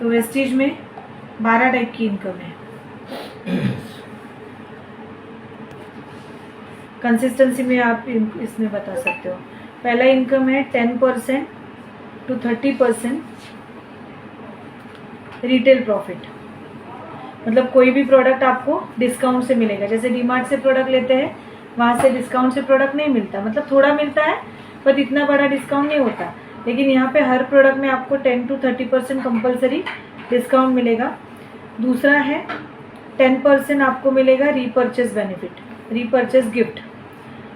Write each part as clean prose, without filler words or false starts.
तो वेस्टीज में 12 टाइप की इनकम है। कंसिस्टेंसी में आप इसमें बता सकते हो। पहला इनकम है 10% to 30% रिटेल प्रॉफिट, मतलब कोई भी प्रोडक्ट आपको डिस्काउंट से मिलेगा। जैसे डीमार्ट से प्रोडक्ट लेते हैं, वहाँ से डिस्काउंट से प्रोडक्ट नहीं मिलता, मतलब थोड़ा मिलता है पर इतना बड़ा डिस्काउंट नहीं होता। लेकिन यहाँ पे हर प्रोडक्ट में आपको 10 to 30% कंपलसरी डिस्काउंट मिलेगा। दूसरा है 10% आपको मिलेगा रीपरचेज बेनिफिट, रीपरचेज गिफ्ट।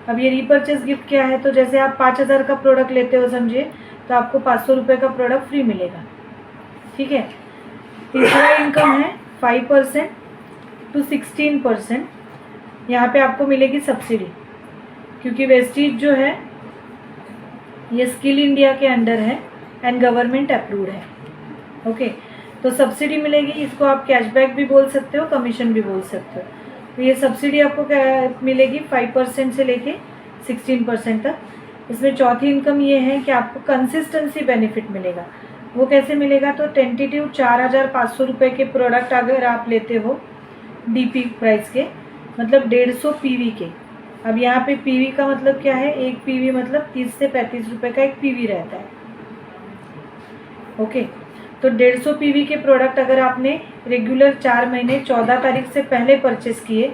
अब ये रीपरचेज गिफ्ट क्या है, तो जैसे आप 5000 का प्रोडक्ट लेते हो समझिए, तो आपको 500 रुपये का प्रोडक्ट फ्री मिलेगा। ठीक है। तीसरा इनकम है 5% to 16%। यहाँ पे आपको मिलेगी सब्सिडी, क्योंकि वेस्टीज जो है ये स्किल इंडिया के अंडर है एंड गवर्नमेंट अप्रूव्ड है। ओके, तो सब्सिडी मिलेगी। इसको आप कैशबैक भी बोल सकते हो, कमीशन भी बोल सकते हो। तो ये सब्सिडी आपको क्या मिलेगी 5% से लेके 16% तक। इसमें चौथी इनकम ये है कि आपको कंसिस्टेंसी बेनिफिट मिलेगा। वो कैसे मिलेगा, तो टेंटेटिव 4500 रुपये के प्रोडक्ट अगर आप लेते हो डीपी प्राइस के, मतलब 150 पीवी के। अब यहाँ पे पीवी का मतलब क्या है, एक पीवी मतलब 30 से 35 रुपये का एक पीवी रहता है। ओके, तो 150 पीवी के प्रोडक्ट अगर आपने रेगुलर 4 महीने 14 तारीख से पहले परचेस किए,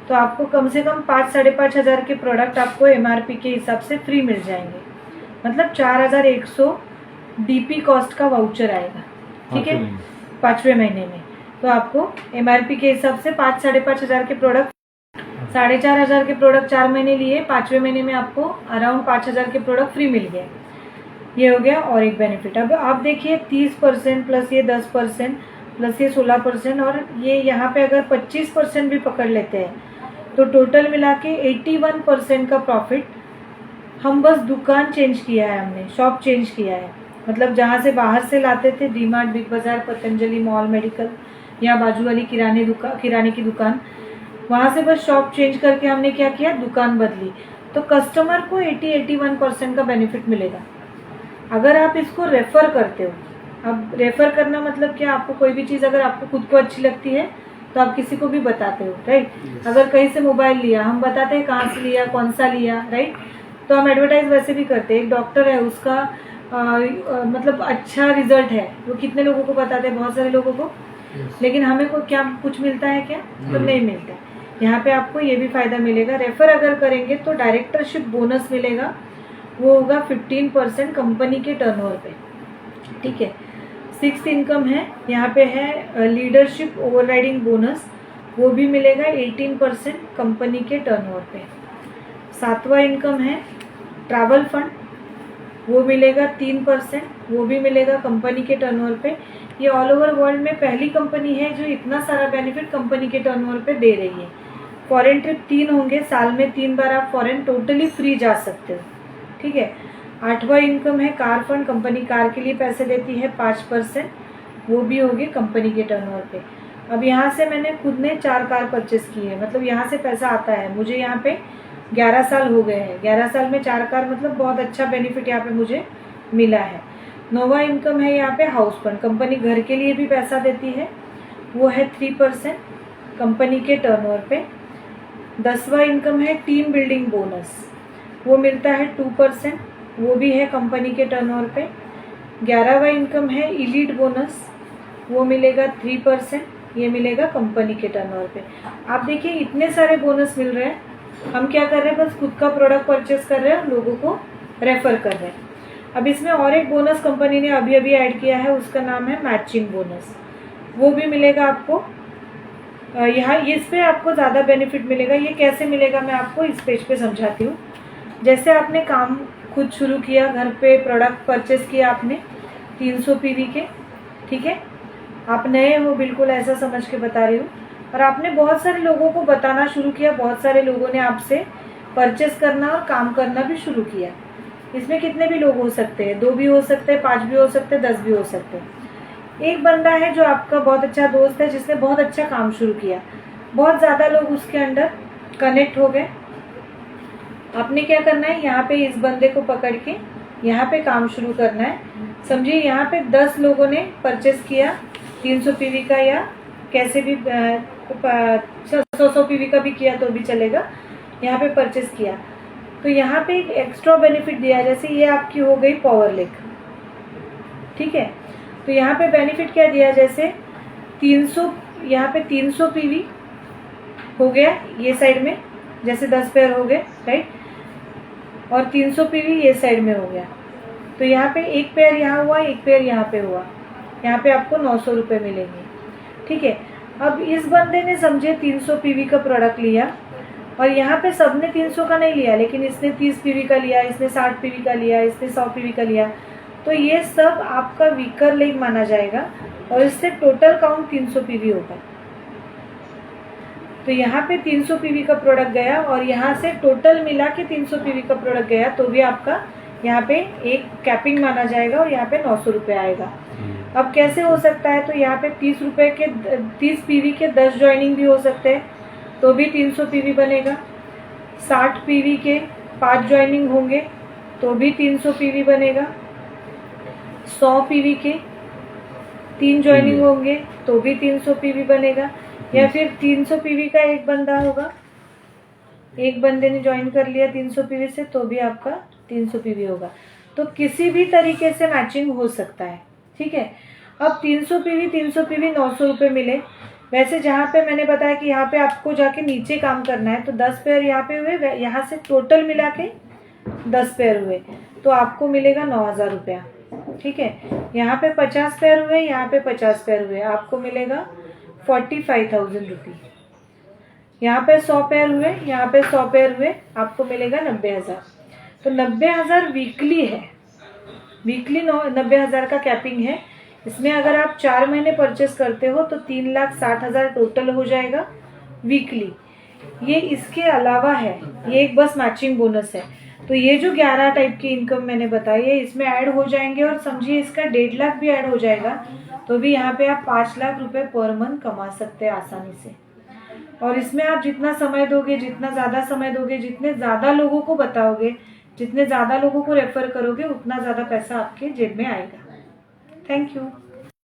तो आपको कम से कम 5-5.5 हज़ार के प्रोडक्ट आपको एमआरपी के हिसाब से फ्री मिल जाएंगे। मतलब 4100 डीपी कॉस्ट का वाउचर आएगा। ठीक है, 5वें महीने में। तो आपको एमआरपी के हिसाब से 5-5.5 हज़ार के प्रोडक्ट, 4,500 के प्रोडक्ट 4 महीने लिए, 5वें महीने में आपको अराउंड 5,000 के प्रोडक्ट फ्री मिल गए। ये हो गया और एक बेनिफिट। अब आप देखिए 30% प्लस ये 10% प्लस ये 16%, और ये यहाँ पे अगर 25% भी पकड़ लेते हैं, तो टोटल मिला के 81% का प्रॉफिट। हम बस दुकान चेंज किया है, हमने शॉप चेंज किया है। मतलब जहाँ से बाहर से लाते थे, डीमार्ट, बिग बाजार, पतंजलि, मॉल, मेडिकल या बाजू वाली किराने की दुकान, वहाँ से बस शॉप चेंज करके हमने क्या किया, दुकान बदली। तो कस्टमर को 80-81% का बेनिफिट मिलेगा अगर आप इसको रेफ़र करते हो। अब रेफ़र करना मतलब क्या, आपको कोई भी चीज़ अगर आपको खुद को अच्छी लगती है तो आप किसी को भी बताते हो, राइट। अगर कहीं से मोबाइल लिया, हम बताते हैं कहाँ से लिया, कौन सा लिया, राइट। तो हम एडवर्टाइज वैसे भी करते हैं। एक डॉक्टर है, उसका मतलब अच्छा रिजल्ट है, वो कितने लोगों को बताते हैं, बहुत सारे लोगों को। लेकिन हमें को क्या कुछ मिलता है क्या, तो नहीं मिलता है। यहाँ पे आपको ये भी फ़ायदा मिलेगा। रेफ़र अगर करेंगे तो डायरेक्टरशिप बोनस मिलेगा, वो होगा 15% कंपनी के टर्नओवर पे। ठीक है। 6th इनकम है, यहाँ पे है लीडरशिप ओवरराइडिंग बोनस, वो भी मिलेगा 18% कंपनी के टर्नओवर पे। 7वां इनकम है ट्रैवल फंड, वो मिलेगा 3%, वो भी मिलेगा कंपनी के टर्नओवर पे। ये ऑल ओवर वर्ल्ड में पहली कंपनी है जो इतना सारा बेनिफिट कंपनी के टर्नओवर पे दे रही है। फॉरेन ट्रिप 3 होंगे, साल में 3 बार आप फॉरेन टोटली फ्री जा सकते हो। ठीक है। 8वां इनकम है कार फंड, कंपनी कार के लिए पैसे देती है 5%, वो भी होगी कंपनी के टर्नओवर पे। अब यहाँ से मैंने खुद ने 4 कार परचेस की है, मतलब यहाँ से पैसा आता है मुझे। यहाँ पे 11 साल हो गए हैं, 11 साल में 4 कार, मतलब बहुत अच्छा बेनिफिट यहाँ पे मुझे मिला है। 9वां इनकम है यहाँ पे हाउस फंड, कंपनी घर के लिए भी पैसा देती है, वो है 3% कंपनी के टर्नओवर पे। 10वां इनकम है टीम बिल्डिंग बोनस, वो मिलता है 2%, वो भी है कंपनी के टर्नओवर पे। 11वां इनकम है इलीट बोनस, वो मिलेगा 3%, ये मिलेगा कंपनी के टर्नओवर पे। आप देखिए इतने सारे बोनस मिल रहे हैं। हम क्या कर रहे हैं, बस खुद का प्रोडक्ट परचेस कर रहे हैं, लोगों को रेफ़र कर रहे हैं। अब इसमें और एक बोनस कंपनी ने अभी अभी ऐड किया है, उसका नाम है मैचिंग बोनस, वो भी मिलेगा आपको। यहाँ इस पे आपको ज़्यादा बेनिफिट मिलेगा। ये कैसे मिलेगा मैं आपको इस पेज पे समझाती हूँ। जैसे आपने काम खुद शुरू किया, घर पे प्रोडक्ट परचेस किया आपने 300 पीवी के, ठीक है, आप नए हो, बिल्कुल ऐसा समझ के बता रही हूँ, और आपने बहुत सारे लोगों को बताना शुरू किया, बहुत सारे लोगों ने आपसे परचेस करना और काम करना भी शुरू किया। इसमें कितने भी लोग हो सकते हैं, 2 भी हो सकते हैं, 5 भी हो सकते हैं, 10 भी हो सकते हैं। एक बंदा है जो आपका बहुत अच्छा दोस्त है, जिसने बहुत अच्छा काम शुरू किया, बहुत ज़्यादा लोग उसके अंदर कनेक्ट हो गए। आपने क्या करना है, यहाँ पे इस बंदे को पकड़ के यहाँ पे काम शुरू करना है। समझिए यहाँ पे 10 लोगों ने परचेस किया 300 पीवी का, या कैसे भी 100 पीवी का भी किया तो भी चलेगा, यहाँ पे परचेस किया। तो यहाँ पे एक एक्स्ट्रा बेनिफिट दिया, जैसे ये आपकी हो गई पावर लिंक, ठीक है। तो यहाँ पे बेनिफिट क्या दिया, जैसे 300, यहाँ पे 300 पीवी हो गया ये साइड में, जैसे 10 पेयर हो गए, राइट, और 300 पीवी ये साइड में हो गया। तो यहाँ पे एक पेयर यहाँ हुआ, एक पेयर यहाँ पे हुआ, यहाँ पे आपको 900 रुपये मिलेंगे, ठीक है। अब इस बंदे ने समझे 300 पीवी का प्रोडक्ट लिया, और यहाँ पे सबने 300 का नहीं लिया, लेकिन इसने 30 पीवी का लिया, इसने 60 पीवी का लिया, इसने 100 पीवी का लिया, तो ये सब आपका वीकर लेग माना जाएगा, और इससे टोटल काउंट 300 पीवी होगा। तो यहाँ पे 300 पीवी का प्रोडक्ट गया, और यहाँ से टोटल मिला के 300 पीवी का प्रोडक्ट गया, तो भी आपका यहाँ पे एक कैपिंग माना जाएगा, और यहाँ पे 900 रुपये आएगा। अब कैसे हो सकता है, तो यहाँ पे 30 पीवी के 10 ज्वाइनिंग भी हो सकते हैं, तो भी 300 पीवी बनेगा। 60 पीवी के 5 ज्वाइनिंग होंगे तो भी 300 पीवी बनेगा। 100 पीवी के 3 ज्वाइनिंग होंगे तो भी 300 पीवी बनेगा। या फिर 300 पीवी का एक बंदा होगा, एक बंदे ने ज्वाइन कर लिया 300 पीवी से, तो भी आपका 300 पीवी होगा। तो किसी भी तरीके से मैचिंग हो सकता है, ठीक है। अब 300 पीवी 900 रुपये मिले। वैसे जहाँ पे मैंने बताया कि यहाँ पे आपको जाके नीचे काम करना है, तो 10 पेयर यहाँ पे हुए, यहाँ से टोटल मिला के 10 पेयर हुए, तो आपको मिलेगा 9,000 रुपया, ठीक है। यहाँ पे 50 पेयर हुए, यहाँ पे 50 पेयर हुए, आपको मिलेगा 45,000 रुपये। यहाँ पे 100 पेयर हुए, यहाँ पे 100 पेयर हुए, आपको मिलेगा 90,000। तो 90,000 वीकली है, वीकली 90,000 का कैपिंग है। इसमें अगर आप 4 महीने परचेस करते हो तो 3,60,000 टोटल हो जाएगा वीकली। ये इसके अलावा है, ये एक बस मैचिंग बोनस है। तो ये जो 11 टाइप की इनकम मैंने बताई है, इसमें ऐड हो जाएंगे, और समझिए इसका 1.5 लाख भी ऐड हो जाएगा, तो भी यहाँ पे आप 5 लाख रुपए पर मंथ कमा सकते हैं आसानी से। और इसमें आप जितना समय दोगे, जितना ज़्यादा समय दोगे, जितने ज़्यादा लोगों को बताओगे, जितने ज़्यादा लोगों को रेफर करोगे, उतना ज़्यादा पैसा आपके जेब में आएगा। Thank you.